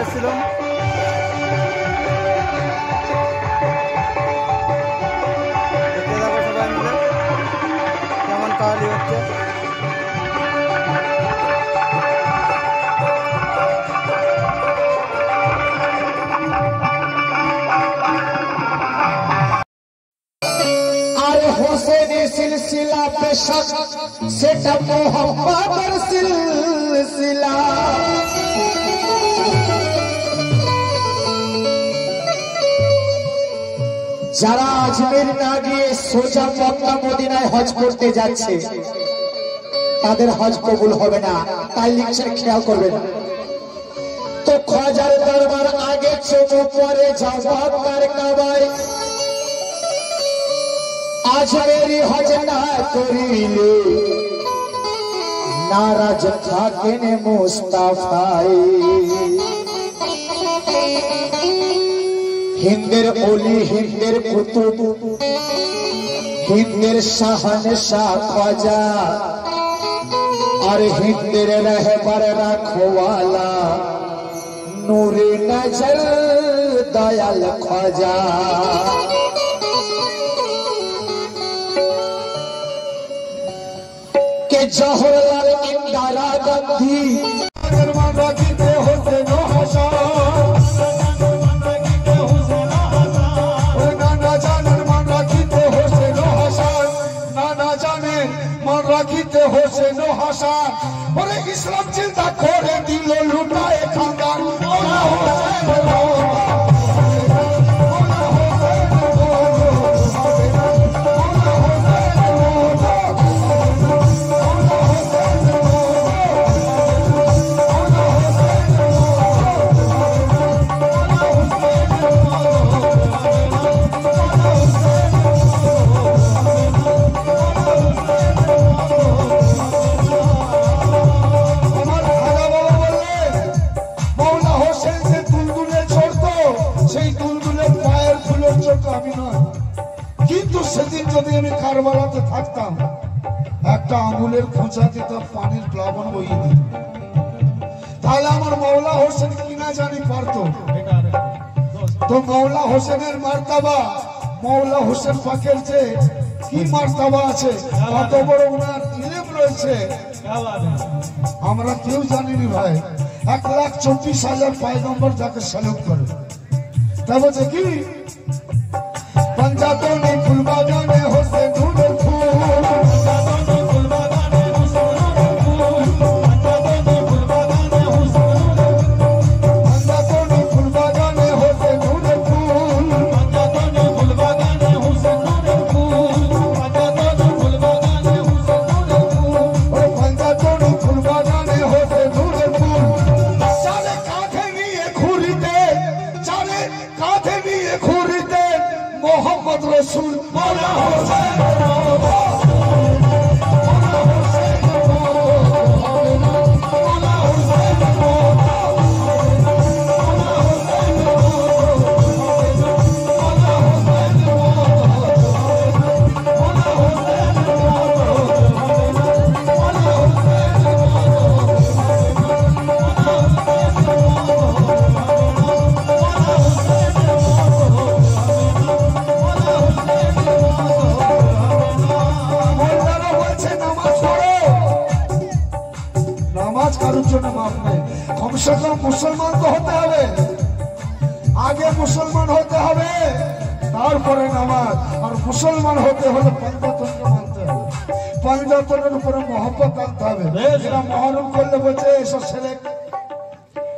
এসেছিলাম। দেখতে যাবো সবাই মিলে কেমন কাহালি হচ্ছে। सिलसिला बेशक सेटा मोहब्बत सिलसिला যারা আজমের না গিয়ে সোজা মক্কা মদিনায় হজ করতে যাচ্ছে তাদের হজ কবুল হবে না, তাই লিখছেন খেয়াল করবেন। তো খাজার দরবার আগে চোখে পরে জবাব কার কাবায় আজমেরি হজ না করিলে নারাজ থাকেন মুস্তাফাই। হিন্দের ওলি হিন্দের কুতুব হিন্দের শাহনশাহ খাজা আর হিন্দের রহবার রাখওয়ালা নূরে নজর দয়াল খাজা। जवाहरलाल इंदिरा गांधी राखीते होसेन नाना जाने मान राखीते होसेन हासान नाना जाने मान राखीते होसेन हासान और इस्लाम चिंता करे दिल लुटाए खानदान কারবালাতে থাকতাম একটা আঙুলের খোঁচাতে তো পানির প্লাবন বইয়ে দিত, তাহলে আমার মওলা হোসেন কিনা জানি পারতো। তো মওলা হোসেনের মার্তাবা মওলা হোসেন পাকের যে কি মার্তাবা আছে, কত বড় উনার ইলম রয়েছে আমরা কেউ জানিনি ভাই। 1,24,000 পয়গম্বর যাকে স্যালুট করে, তা বলছে কি पंजाबों ने फुलबागाने होसे ढूंढे फूल पंजाबों ने फुलबागाने होसे ढूंढे फूल पंजाबों ने फुलबागाने होसे ढूंढे पंजाबों ने फुलबागाने होसे ढूंढे फूल पंजाबों ने फुलबागाने होसे ढूंढे फूल पंजाबों ने फुलबागाने होसे ढूंढे फूल और पंजाबों ने फुलबागाने होसे ढूंढे फूल चाले कांधे भी ये खुरीदे चाले कांधे भी ये खुरीदे मोहम्मद रसूल मौला हुसैन मुसलमान तो होते हवे आगे मुसलमान होते हवे तारपरे नमाज और मुसलमान होते हले पंजातन के मानते हवे पंजातনের উপরে मोहब्बत আনতে হবে। এরা মহরম করলে বলছে এসব ছেলে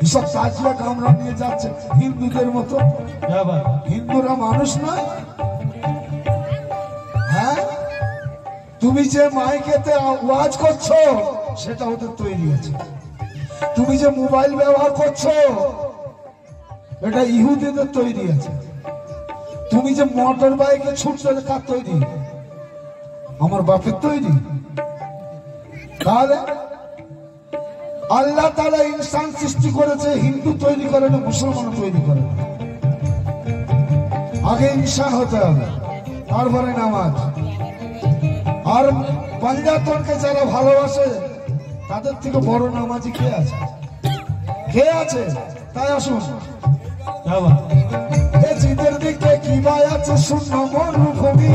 এসব তাজিয়া কামরা নিয়ে যাচ্ছে হিন্দুদের মতো। হিন্দুরা মানুষ নয়। হ্যাঁ তুমি যে মাইকেতে ওয়াজ করছো সেটা ওদের তৈরি আছে। তুমি যে মোবাইল ব্যবহার করছো এটা ইহুদিদের তৈরি আছে। তুমি যে মোটর বাইকে ছুটছো কার তৈরি? আমার বাপের তৈরি। তাহলে আল্লাহ তাআলা ইনসান সৃষ্টি করেছে, হিন্দু তৈরি করে না, মুসলমান তৈরি করে না। আগে ইনসান হতে হবে তারপরে নামাজ। আর পাঞ্জাতনকে যারা ভালোবাসে তাদের থেকে বড় নামাজি কে আছে? কে আছে? তাই আসুন क्या बात এ জিদের দিকে কি বাই আছে শূন্য মরুভূমি